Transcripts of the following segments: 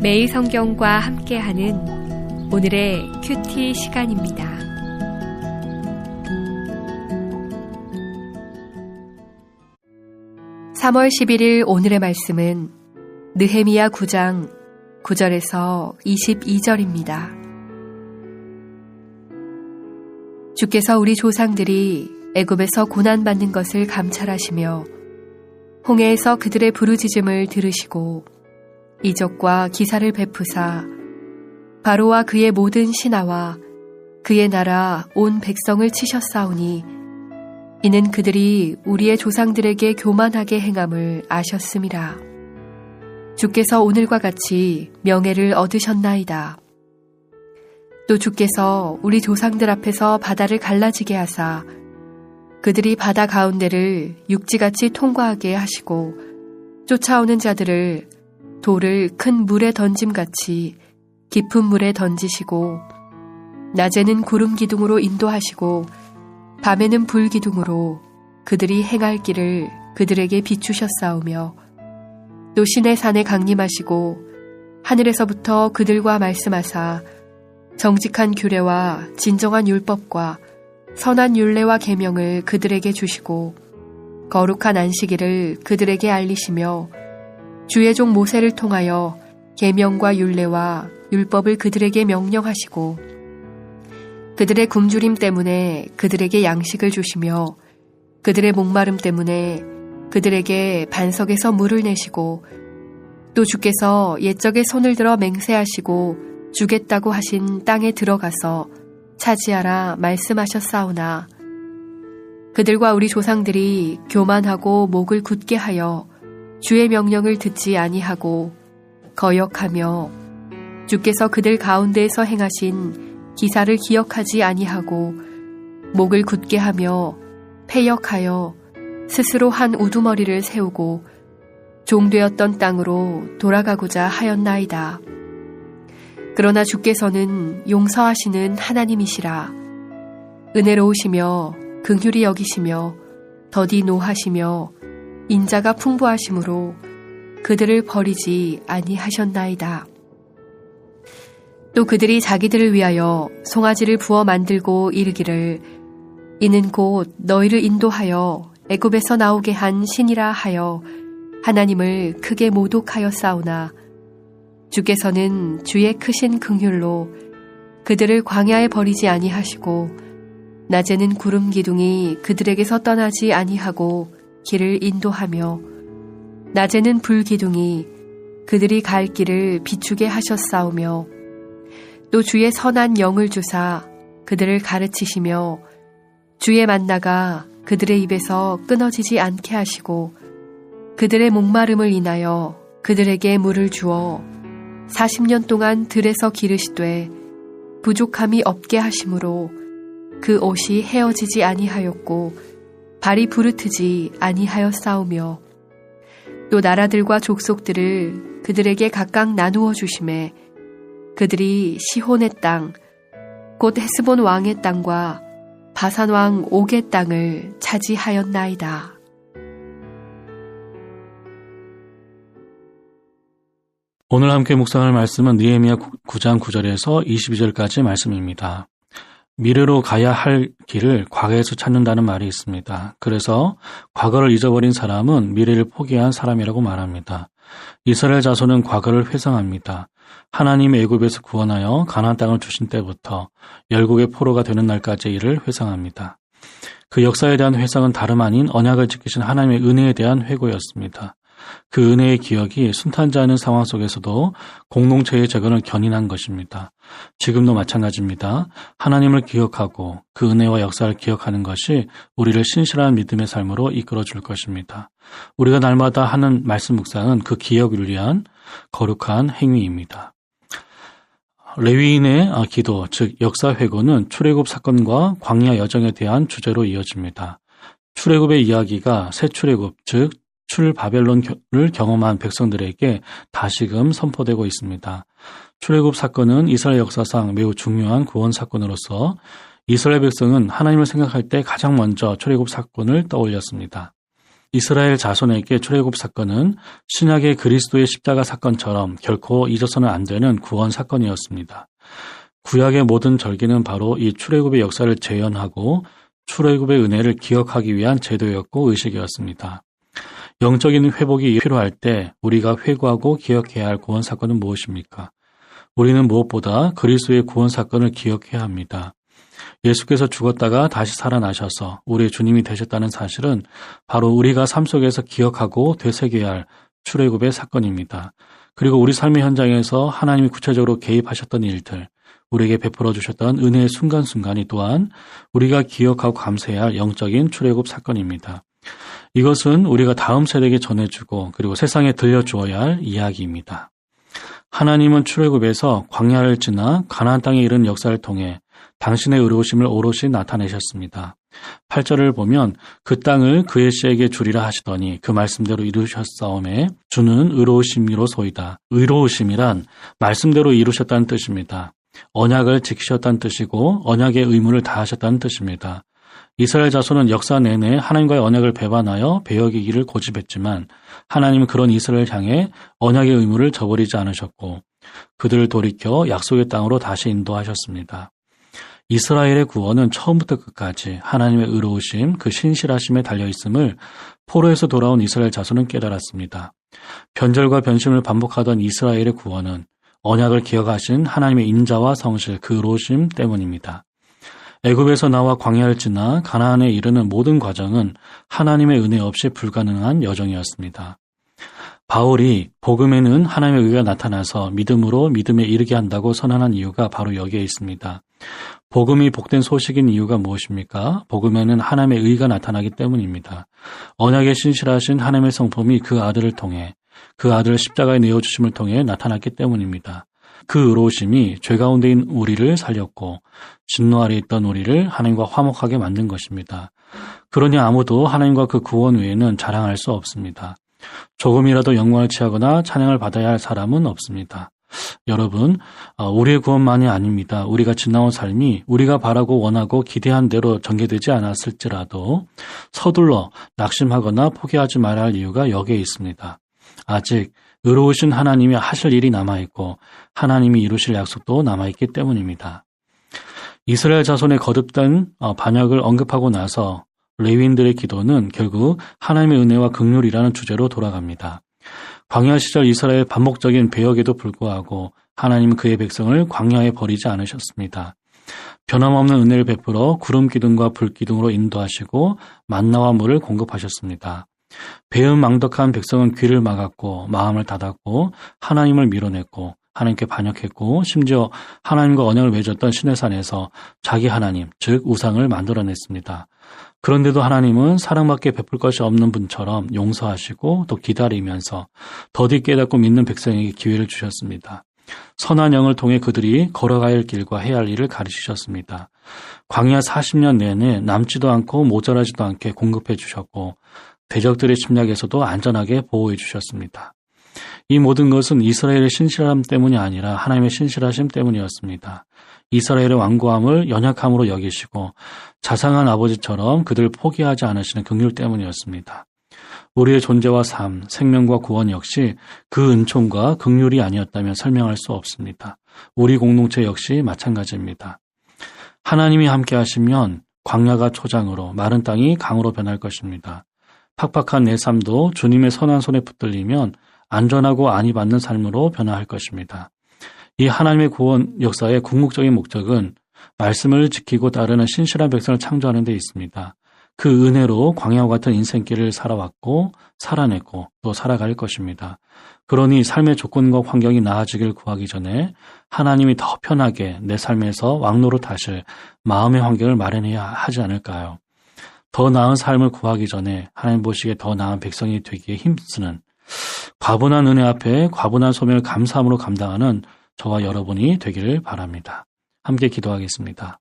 매일 성경과 함께하는 오늘의 큐티 시간입니다. (3월 11일) 오늘의 말씀은 느헤미야 9장 9절에서 22절입니다. 주께서 우리 조상들이 애굽에서 고난받는 것을 감찰하시며 홍해에서 그들의 부르짖음을 들으시고 이적과 기사를 베푸사 바로와 그의 모든 신하와 그의 나라 온 백성을 치셨사오니 이는 그들이 우리의 조상들에게 교만하게 행함을 아셨음이라. 주께서 오늘과 같이 명예를 얻으셨나이다. 또 주께서 우리 조상들 앞에서 바다를 갈라지게 하사 그들이 바다 가운데를 육지같이 통과하게 하시고 쫓아오는 자들을 돌을 큰 물에 던짐같이 깊은 물에 던지시고 낮에는 구름 기둥으로 인도하시고 밤에는 불 기둥으로 그들이 행할 길을 그들에게 비추셨사오며 또 시내 산에 강림하시고 하늘에서부터 그들과 말씀하사 정직한 규례와 진정한 율법과 선한 율례와 계명을 그들에게 주시고 거룩한 안식일을 그들에게 알리시며 주의 종 모세를 통하여 계명과 율례와 율법을 그들에게 명령하시고 그들의 굶주림 때문에 그들에게 양식을 주시며 그들의 목마름 때문에 그들에게 반석에서 물을 내시고 또 주께서 옛적에 손을 들어 맹세하시고 주겠다고 하신 땅에 들어가서 차지하라 말씀하셨사오나 그들과 우리 조상들이 교만하고 목을 굳게 하여 주의 명령을 듣지 아니하고 거역하며 주께서 그들 가운데에서 행하신 기사를 기억하지 아니하고 목을 굳게 하며 패역하여 스스로 한 우두머리를 세우고 종되었던 땅으로 돌아가고자 하였나이다. 그러나 주께서는 용서하시는 하나님이시라. 은혜로우시며 긍휼히 여기시며 더디 노하시며 인자가 풍부하심으로 그들을 버리지 아니하셨나이다. 또 그들이 자기들을 위하여 송아지를 부어 만들고 이르기를 이는 곧 너희를 인도하여 애굽에서 나오게 한 신이라 하여 하나님을 크게 모독하였사오나 주께서는 주의 크신 긍휼로 그들을 광야에 버리지 아니하시고 낮에는 구름 기둥이 그들에게서 떠나지 아니하고 길을 인도하며 낮에는 불 기둥이 그들이 갈 길을 비추게 하셨사오며 또 주의 선한 영을 주사 그들을 가르치시며 주의 만나가 그들의 입에서 끊어지지 않게 하시고 그들의 목마름을 인하여 그들에게 물을 주어 40년 동안 들에서 기르시되 부족함이 없게 하심으로 그 옷이 헤어지지 아니하였고 발이 부르트지 아니하였사오며 또 나라들과 족속들을 그들에게 각각 나누어 주심에 그들이 시혼의 땅 곧 헤스본 왕의 땅과 바산 왕 옥의 땅을 차지하였나이다. 오늘 함께 묵상할 말씀은 느헤미야 9장 9절에서 22절까지 말씀입니다. 미래로 가야 할 길을 과거에서 찾는다는 말이 있습니다. 그래서 과거를 잊어버린 사람은 미래를 포기한 사람이라고 말합니다. 이스라엘 자손은 과거를 회상합니다. 하나님이 애굽에서 구원하여 가나안 땅을 주신 때부터 열국의 포로가 되는 날까지의 일을 회상합니다. 그 역사에 대한 회상은 다름 아닌 언약을 지키신 하나님의 은혜에 대한 회고였습니다. 그 은혜의 기억이 순탄지 않은 상황 속에서도 공동체의 재건을 견인한 것입니다. 지금도 마찬가지입니다. 하나님을 기억하고 그 은혜와 역사를 기억하는 것이 우리를 신실한 믿음의 삶으로 이끌어 줄 것입니다. 우리가 날마다 하는 말씀 묵상은 그 기억을 위한 거룩한 행위입니다. 레위인의 기도, 즉 역사 회고는 출애굽 사건과 광야 여정에 대한 주제로 이어집니다. 출애굽의 이야기가 새 출애굽, 즉 출바벨론을 경험한 백성들에게 다시금 선포되고 있습니다. 출애굽 사건은 이스라엘 역사상 매우 중요한 구원 사건으로서 이스라엘 백성은 하나님을 생각할 때 가장 먼저 출애굽 사건을 떠올렸습니다. 이스라엘 자손에게 출애굽 사건은 신약의 그리스도의 십자가 사건처럼 결코 잊어서는 안 되는 구원 사건이었습니다. 구약의 모든 절기는 바로 이 출애굽의 역사를 재현하고 출애굽의 은혜를 기억하기 위한 제도였고 의식이었습니다. 영적인 회복이 필요할 때 우리가 회고하고 기억해야 할 구원 사건은 무엇입니까? 우리는 무엇보다 그리스도의 구원 사건을 기억해야 합니다. 예수께서 죽었다가 다시 살아나셔서 우리의 주님이 되셨다는 사실은 바로 우리가 삶 속에서 기억하고 되새겨야 할 출애굽의 사건입니다. 그리고 우리 삶의 현장에서 하나님이 구체적으로 개입하셨던 일들, 우리에게 베풀어 주셨던 은혜의 순간순간이 또한 우리가 기억하고 감사해야 할 영적인 출애굽 사건입니다. 이것은 우리가 다음 세대에게 전해주고 그리고 세상에 들려주어야 할 이야기입니다. 하나님은 출애굽에서 광야를 지나 가나안 땅에 이른 역사를 통해 당신의 의로우심을 오롯이 나타내셨습니다. 8절을 보면 그 땅을 그의 씨에게 주리라 하시더니 그 말씀대로 이루셨사오매 주는 의로우심이로소이다. 의로우심이란 말씀대로 이루셨다는 뜻입니다. 언약을 지키셨다는 뜻이고 언약의 의무를 다하셨다는 뜻입니다. 이스라엘 자손은 역사 내내 하나님과의 언약을 배반하여 배역이기를 고집했지만 하나님은 그런 이스라엘을 향해 언약의 의무를 저버리지 않으셨고 그들을 돌이켜 약속의 땅으로 다시 인도하셨습니다. 이스라엘의 구원은 처음부터 끝까지 하나님의 의로우심, 그 신실하심에 달려있음을 포로에서 돌아온 이스라엘 자손은 깨달았습니다. 변절과 변심을 반복하던 이스라엘의 구원은 언약을 기억하신 하나님의 인자와 성실, 그 의로우심 때문입니다. 애굽에서 나와 광야를 지나 가나안에 이르는 모든 과정은 하나님의 은혜 없이 불가능한 여정이었습니다. 바울이 복음에는 하나님의 의가 나타나서 믿음으로 믿음에 이르게 한다고 선언한 이유가 바로 여기에 있습니다. 복음이 복된 소식인 이유가 무엇입니까? 복음에는 하나님의 의가 나타나기 때문입니다. 언약에 신실하신 하나님의 성품이 그 아들을 통해 그 아들을 십자가에 내어주심을 통해 나타났기 때문입니다. 그 의로우심이 죄 가운데인 우리를 살렸고 진노 아래 있던 우리를 하나님과 화목하게 만든 것입니다. 그러니 아무도 하나님과 그 구원 외에는 자랑할 수 없습니다. 조금이라도 영광을 취하거나 찬양을 받아야 할 사람은 없습니다. 여러분, 우리의 구원만이 아닙니다. 우리가 지나온 삶이 우리가 바라고 원하고 기대한 대로 전개되지 않았을지라도 서둘러 낙심하거나 포기하지 말아야 할 이유가 여기에 있습니다. 아직 의로우신 하나님이 하실 일이 남아있고 하나님이 이루실 약속도 남아있기 때문입니다. 이스라엘 자손의 거듭된 반역을 언급하고 나서 레위인들의 기도는 결국 하나님의 은혜와 긍휼이라는 주제로 돌아갑니다. 광야 시절 이스라엘 반복적인 배역에도 불구하고 하나님은 그의 백성을 광야에 버리지 않으셨습니다. 변함없는 은혜를 베풀어 구름 기둥과 불 기둥으로 인도하시고 만나와 물을 공급하셨습니다. 배은망덕한 백성은 귀를 막았고 마음을 닫았고 하나님을 밀어냈고 하나님께 반역했고 심지어 하나님과 언약을 맺었던 시내산에서 자기 하나님, 즉 우상을 만들어냈습니다. 그런데도 하나님은 사랑밖에 베풀 것이 없는 분처럼 용서하시고 또 기다리면서 더디 깨닫고 믿는 백성에게 기회를 주셨습니다. 선한 영을 통해 그들이 걸어가야 할 길과 해야 할 일을 가르치셨습니다. 광야 40년 내내 남지도 않고 모자라지도 않게 공급해 주셨고 대적들의 침략에서도 안전하게 보호해 주셨습니다. 이 모든 것은 이스라엘의 신실함 때문이 아니라 하나님의 신실하심 때문이었습니다. 이스라엘의 완고함을 연약함으로 여기시고 자상한 아버지처럼 그들을 포기하지 않으시는 긍휼 때문이었습니다. 우리의 존재와 삶, 생명과 구원 역시 그 은총과 긍휼이 아니었다면 설명할 수 없습니다. 우리 공동체 역시 마찬가지입니다. 하나님이 함께 하시면 광야가 초장으로 마른 땅이 강으로 변할 것입니다. 팍팍한 내 삶도 주님의 선한 손에 붙들리면 안전하고 안위 받는 삶으로 변화할 것입니다. 이 하나님의 구원 역사의 궁극적인 목적은 말씀을 지키고 따르는 신실한 백성을 창조하는 데 있습니다. 그 은혜로 광야와 같은 인생길을 살아왔고 살아냈고 또 살아갈 것입니다. 그러니 삶의 조건과 환경이 나아지길 구하기 전에 하나님이 더 편하게 내 삶에서 왕노릇 하실 마음의 환경을 마련해야 하지 않을까요? 더 나은 삶을 구하기 전에 하나님 보시기에 더 나은 백성이 되기에 힘쓰는 과분한 은혜 앞에 과분한 소명을 감사함으로 감당하는 저와 여러분이 되기를 바랍니다. 함께 기도하겠습니다.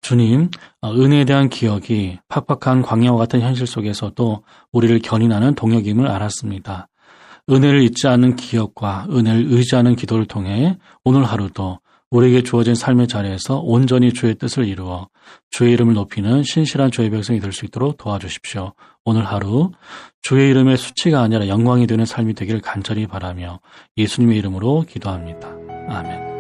주님, 은혜에 대한 기억이 팍팍한 광야와 같은 현실 속에서도 우리를 견인하는 동역임을 알았습니다. 은혜를 잊지 않는 기억과 은혜를 의지하는 기도를 통해 오늘 하루도 우리에게 주어진 삶의 자리에서 온전히 주의 뜻을 이루어 주의 이름을 높이는 신실한 주의 백성이 될 수 있도록 도와주십시오. 오늘 하루 주의 이름의 수치가 아니라 영광이 되는 삶이 되기를 간절히 바라며 예수님의 이름으로 기도합니다. 아멘.